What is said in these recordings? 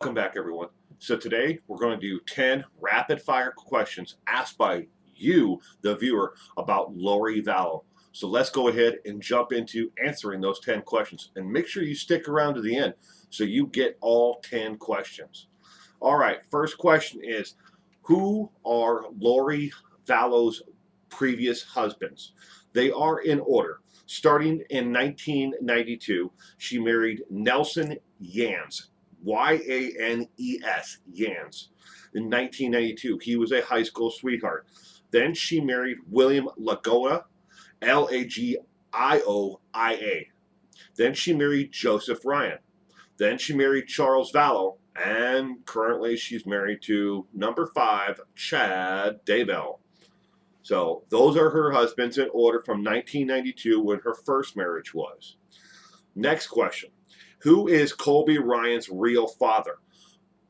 Welcome back, everyone. So today we're going to do 10 rapid fire questions asked by you, the viewer, about Lori Vallow. So let's go ahead and jump into answering those 10 questions. And make sure you stick around to the end so you get all 10 questions. All right, first question is, who are Lori Vallow's previous husbands? They are in order. Starting in 1992, she married Nelson Yans. Yans, Yans. In 1992, he was a high school sweetheart. Then she married William Lagoa, Lagioia. Then she married Joseph Ryan. Then she married Charles Vallow, and currently she's married to number 5, Chad Daybell. So those are her husbands in order from 1992 when her first marriage was. Next question. Who is Colby Ryans' real father?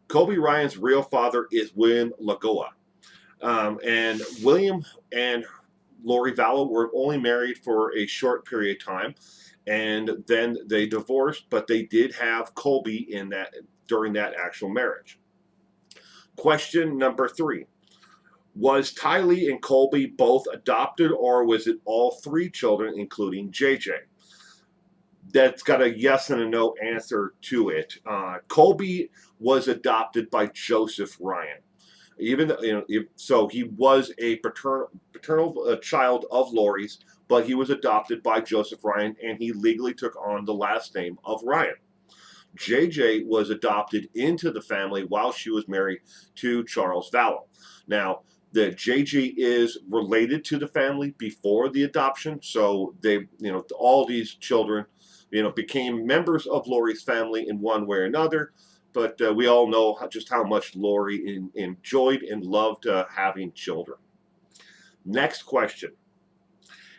Colby Ryans' real father is William Lagoa. And William and Lori Vallow were only married for a short period of time, and then they divorced, but they did have Colby in that during that actual marriage. Question number 3. Was Tylee and Colby both adopted, or was it all 3 children, including JJ? That's got a yes and a no answer to it. Colby was adopted by Joseph Ryan. Even though, so he was a paternal child of Lori's, but he was adopted by Joseph Ryan, and he legally took on the last name of Ryan. JJ was adopted into the family while she was married to Charles Vallow. Now, the JJ is related to the family before the adoption, so they, all these children, became members of Lori's family in one way or another. But we all know just how much Lori enjoyed and loved having children. Next question.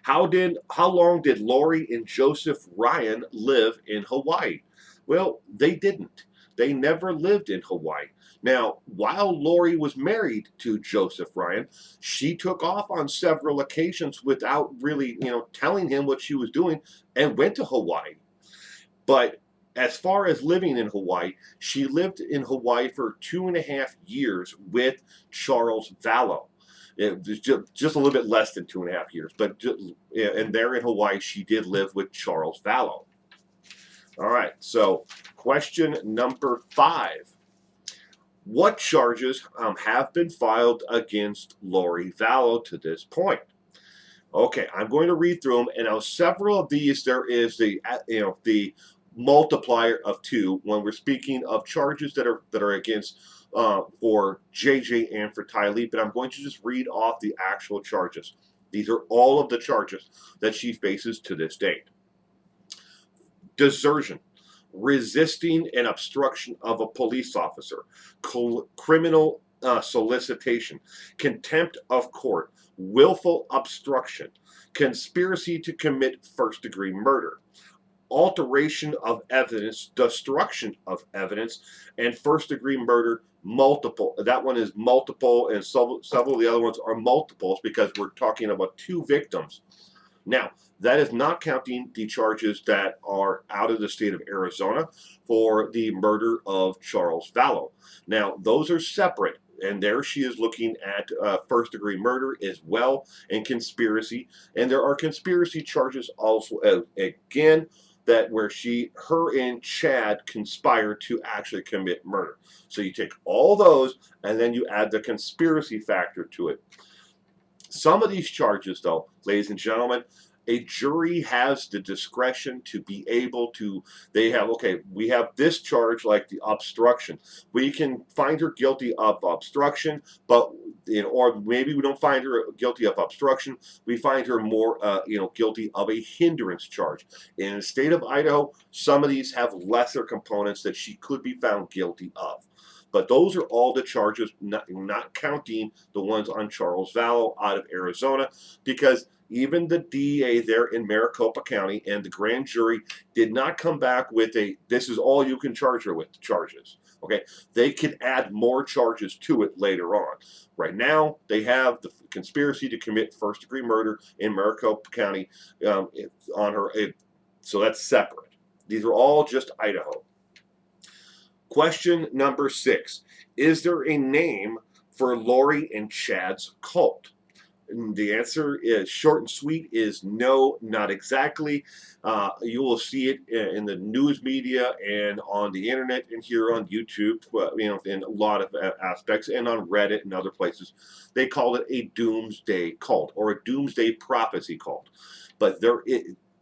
How long did Lori and Joseph Ryan live in Hawaii? Well, they didn't. They never lived in Hawaii. Now, while Lori was married to Joseph Ryan, she took off on several occasions without really, telling him what she was doing and went to Hawaii. But as far as living in Hawaii, she lived in Hawaii for 2.5 years with Charles Vallow. It was just a little bit less than 2.5 years, but and there in Hawaii, she did live with Charles Vallow. All right, so question number 5. What charges have been filed against Lori Vallow to this point? Okay, I'm going to read through them, and on several of these, there is the multiplier of 2 when we're speaking of charges that are against for JJ and for Tylee, but I'm going to just read off the actual charges. These are all of the charges that she faces to this date. Desertion, resisting an obstruction of a police officer, criminal solicitation, contempt of court, willful obstruction, conspiracy to commit first-degree murder, alteration of evidence, destruction of evidence, and first-degree murder multiple. That one is multiple, and several of the other ones are multiples because we're talking about 2 victims. Now, that is not counting the charges that are out of the state of Arizona for the murder of Charles Vallow. Now, those are separate, and there she is looking at first-degree murder as well and conspiracy. And there are conspiracy charges also, again, that where her and Chad conspired to actually commit murder. So you take all those, and then you add the conspiracy factor to it. Some of these charges, though, ladies and gentlemen, a jury has the discretion to be able to, we have this charge like the obstruction. We can find her guilty of obstruction, but, or maybe we don't find her guilty of obstruction. We find her more, guilty of a hindrance charge. In the state of Idaho, some of these have lesser components that she could be found guilty of. But those are all the charges, not counting the ones on Charles Vallow out of Arizona, because even the DA there in Maricopa County and the grand jury did not come back with this is all you can charge her with charges. Okay, they could add more charges to it later on. Right now, they have the conspiracy to commit first-degree murder in Maricopa County on her. So that's separate. These are all just Idaho. Question number 6. Is there a name for Lori and Chad's cult? And the answer is short and sweet is no, not exactly. You will see it in the news media and on the internet and here on YouTube, in a lot of aspects, and on Reddit and other places. They call it a doomsday cult or a doomsday prophecy cult. But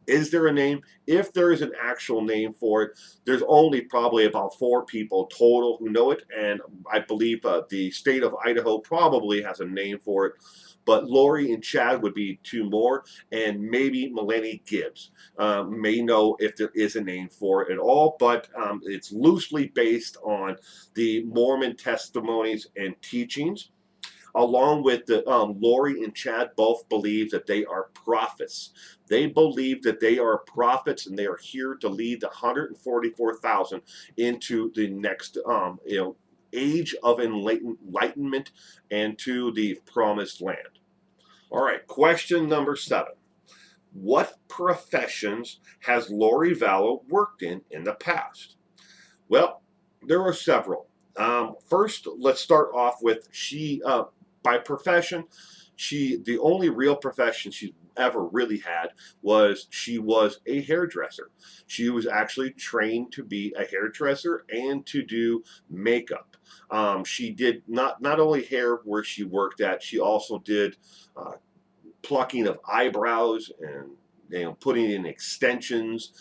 is there a name? If there is an actual name for it, there's only probably about 4 people total who know it, and I believe the state of Idaho probably has a name for it. But Lori and Chad would be 2 more, and maybe Melanie Gibbs may know if there is a name for it at all, but it's loosely based on the Mormon testimonies and teachings. Along with the Lori and Chad both believe that they are prophets. They believe that they are prophets and they are here to lead the 144,000 into the next age of enlightenment and to the promised land. All right, question number 7. What professions has Lori Vallow worked in the past? Well, there are several. First, let's start off with by profession, the only real profession she ever really had was she was a hairdresser. She was actually trained to be a hairdresser and to do makeup. She did not only hair where she worked at, she also did plucking of eyebrows and putting in extensions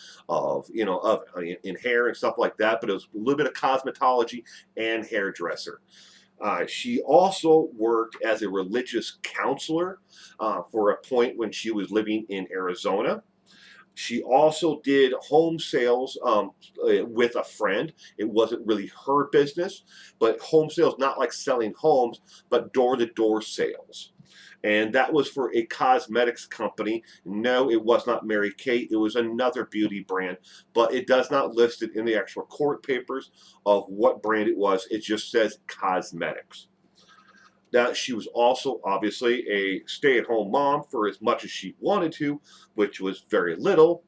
in hair and stuff like that. But it was a little bit of cosmetology and hairdresser. She also worked as a religious counselor for a point when she was living in Arizona. She also did home sales with a friend. It wasn't really her business, but home sales, not like selling homes, but door-to-door sales. And that was for a cosmetics company. No, it was not Mary Kate. It was another beauty brand, but it does not list it in the actual court papers of what brand it was. It just says cosmetics. Now, she was also obviously a stay-at-home mom for as much as she wanted to, which was very little.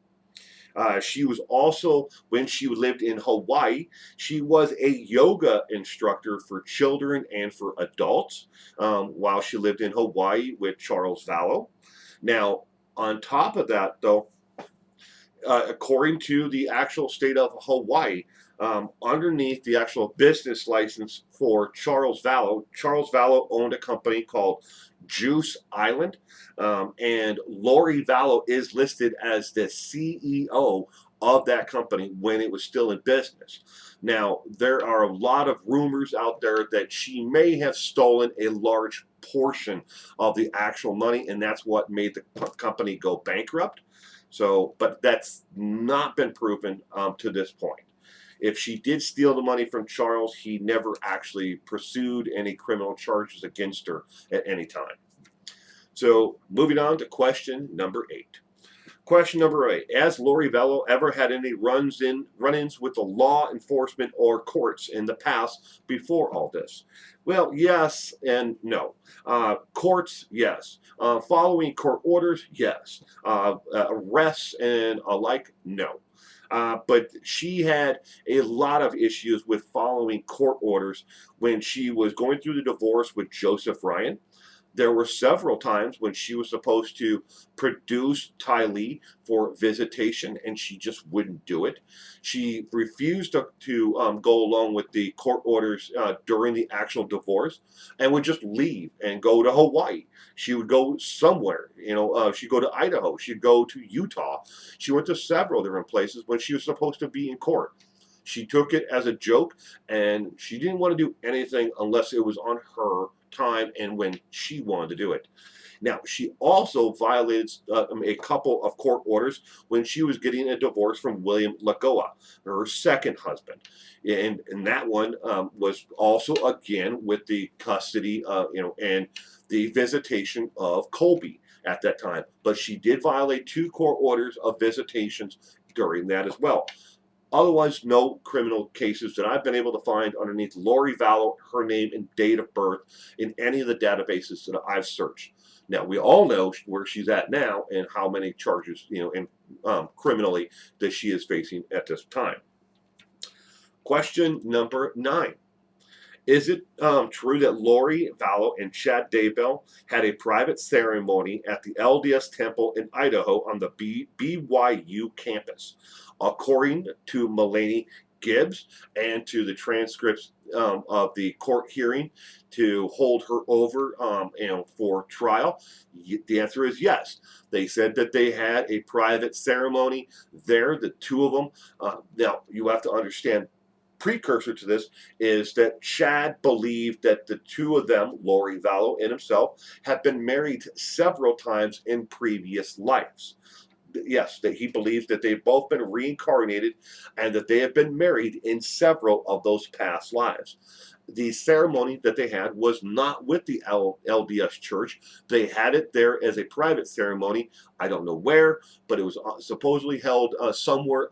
She was also, when she lived in Hawaii, she was a yoga instructor for children and for adults while she lived in Hawaii with Charles Vallow. Now, on top of that, though, according to the actual state of Hawaii, underneath the actual business license for Charles Vallow owned a company called Juice Island, and Lori Vallow is listed as the CEO of that company when it was still in business. Now, there are a lot of rumors out there that she may have stolen a large portion of the actual money, and that's what made the company go bankrupt. So, but that's not been proven to this point. If she did steal the money from Charles, he never actually pursued any criminal charges against her at any time. So, moving on to question number 8. Question number 8. Has Lori Vallow ever had any run-ins with the law enforcement or courts in the past before all this? Well, yes and no. Courts, yes. Following court orders, yes. Arrests and alike, no. But she had a lot of issues with following court orders when she was going through the divorce with Joseph Ryan. There were several times when she was supposed to produce Tylee for visitation, and she just wouldn't do it. She refused to go along with the court orders during the actual divorce, and would just leave and go to Hawaii. She would go somewhere, she'd go to Idaho, she'd go to Utah. She went to several different places when she was supposed to be in court. She took it as a joke, and she didn't want to do anything unless it was on her time and when she wanted to do it. Now, she also violated a couple of court orders when she was getting a divorce from William Lagoa, her second husband. And that one was also, again, with the custody, and the visitation of Colby at that time. But she did violate 2 court orders of visitations during that as well. Otherwise, no criminal cases that I've been able to find underneath Lori Vallow, her name and date of birth in any of the databases that I've searched. Now, we all know where she's at now and how many charges, criminally that she is facing at this time. Question number 9. Is it true that Lori Vallow and Chad Daybell had a private ceremony at the LDS Temple in Idaho on the BYU campus? According to Mulaney Gibbs and to the transcripts of the court hearing to hold her over for trial, the answer is yes. They said that they had a private ceremony there, the two of them. Now, you have to understand, precursor to this is that Chad believed that the two of them, Lori Vallow and himself, had been married several times in previous lives. Yes, that he believes that they've both been reincarnated and that they have been married in several of those past lives. The ceremony that they had was not with the LDS church. They had it there as a private ceremony. I don't know where, but it was supposedly held somewhere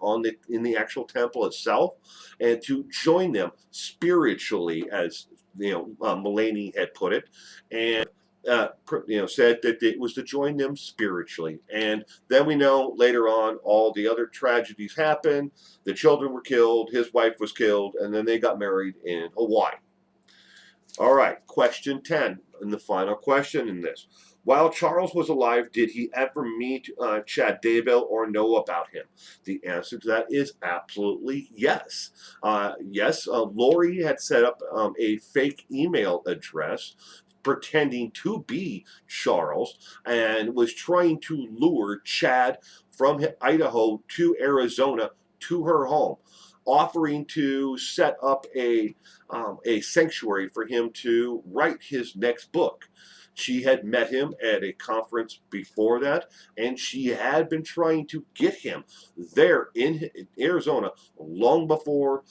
in the actual temple itself, and to join them spiritually, as Mulaney had put it, and said that it was to join them spiritually. And then we know later on all the other tragedies happened. The children were killed, his wife was killed, and then they got married in Hawaii. All right, question 10, and the final question in this. While Charles was alive, did he ever meet Chad Daybell or know about him? The answer to that is absolutely yes. Lori had set up a fake email address pretending to be Charles and was trying to lure Chad from Idaho to Arizona to her home, offering to set up a sanctuary for him to write his next book. She had met him at a conference before that, and she had been trying to get him there in Arizona long before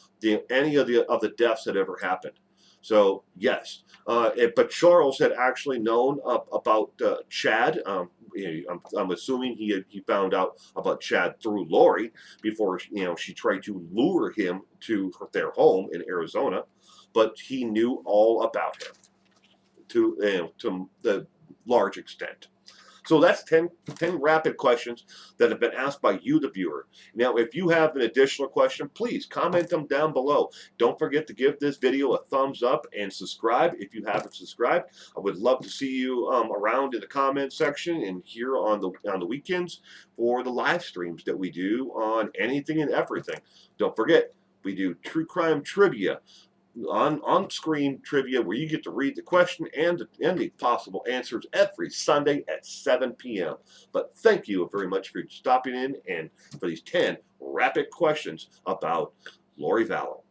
any of the deaths had ever happened. So yes, but Charles had actually known about Chad. I'm assuming he found out about Chad through Lori before she tried to lure him to their home in Arizona, but he knew all about him to the large extent. So that's 10 rapid questions that have been asked by you, the viewer. Now, if you have an additional question, please comment them down below. Don't forget to give this video a thumbs up and subscribe if you haven't subscribed. I would love to see you around in the comment section and here on the weekends for the live streams that we do on anything and everything. Don't forget, we do true crime trivia, on-screen trivia where you get to read the question and the possible answers every Sunday at 7 p.m. But thank you very much for stopping in and for these 10 rapid questions about Lori Vallow.